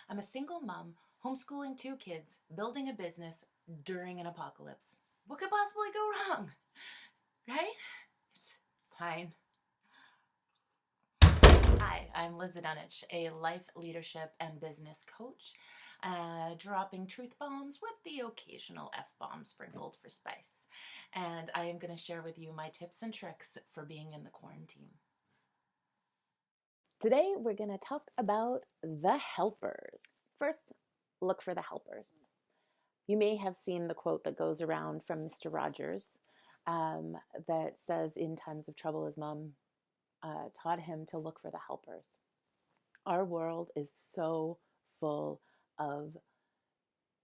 I'm a single mom, homeschooling 2 kids, building a business during an apocalypse. What could possibly go wrong? Right? It's fine. Hi, I'm Liz Dunich, a life, leadership, and business coach, dropping truth bombs with the occasional F-bomb sprinkled for spice. And I am going to share with you my tips and tricks for being in the quarantine. Today, we're going to talk about the helpers. First, look for the helpers. You may have seen the quote that goes around from Mr. Rogers that says, in times of trouble, his mom taught him to look for the helpers. Our world is so full of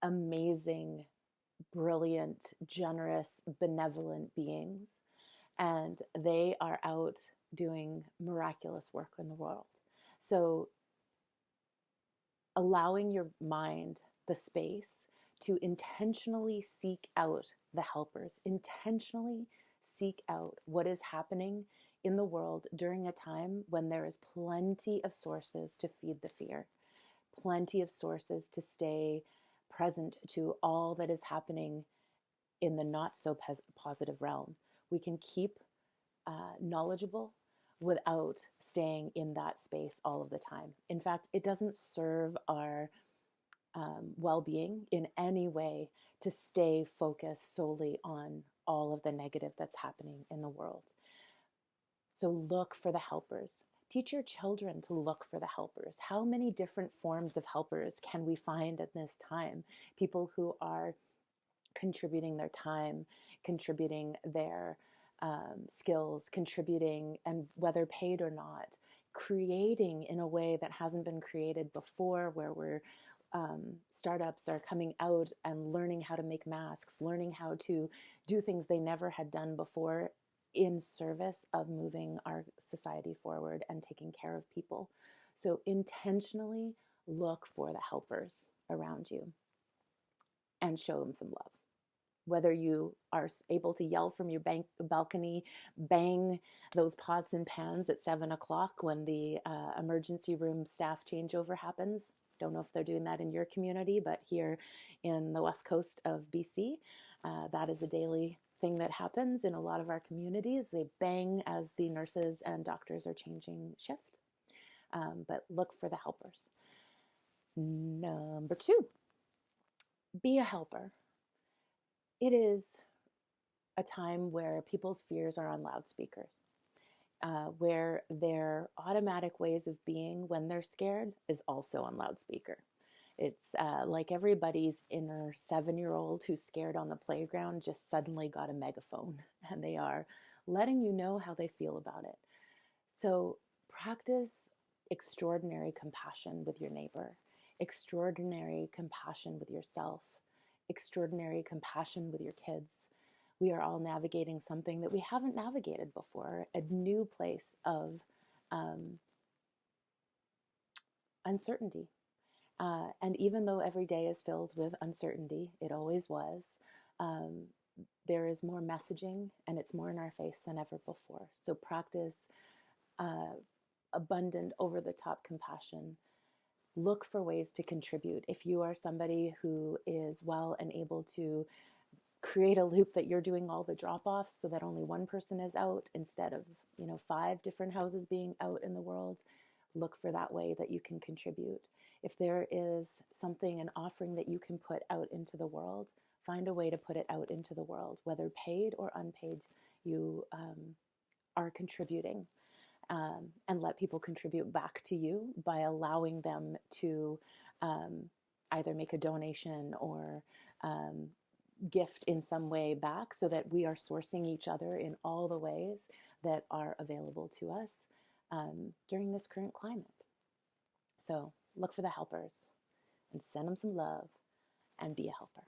amazing, brilliant, generous, benevolent beings, and they are out doing miraculous work in the world. So allowing your mind the space to intentionally seek out the helpers, intentionally seek out what is happening in the world during a time when there is plenty of sources to feed the fear, plenty of sources to stay present to all that is happening in the not so positive realm. We can keep knowledgeable without staying in that space all of the time. In fact, it doesn't serve our well-being in any way to stay focused solely on all of the negative that's happening in the world. So look for the helpers. Teach your children to look for the helpers. How many different forms of helpers can we find at this time? People who are contributing their time, contributing their skills, contributing, and whether paid or not, creating in a way that hasn't been created before, where startups are coming out and learning how to make masks, learning how to do things they never had done before in service of moving our society forward and taking care of people. So intentionally look for the helpers around you and show them some love. Whether you are able to yell from your balcony, bang those pots and pans at 7 o'clock when the emergency room staff changeover happens. Don't know if they're doing that in your community, but here in the west coast of BC, that is a daily thing that happens in a lot of our communities. They bang as the nurses and doctors are changing shift. But look for the helpers. Number 2, be a helper. It is a time where people's fears are on loudspeakers, where their automatic ways of being when they're scared is also on loudspeaker. It's like everybody's inner 7-year-old who's scared on the playground just suddenly got a megaphone, and they are letting you know how they feel about it. So practice extraordinary compassion with your neighbor, extraordinary compassion with yourself, extraordinary compassion with your kids. We are all navigating something that we haven't navigated before, a new place of uncertainty. And even though every day is filled with uncertainty, it always was, there is more messaging and it's more in our face than ever before. So practice abundant, over-the-top compassion. Look for ways to contribute. If you are somebody who is well and able to create a loop that you're doing all the drop-offs so that only one person is out instead of 5 different houses being out in the world, look for that way that you can contribute. If there is something, an offering that you can put out into the world, find a way to put it out into the world, whether paid or unpaid. You are contributing, and let people contribute back to you by allowing them to either make a donation or gift in some way back, so that we are sourcing each other in all the ways that are available to us during this current climate. So look for the helpers and send them some love and be a helper.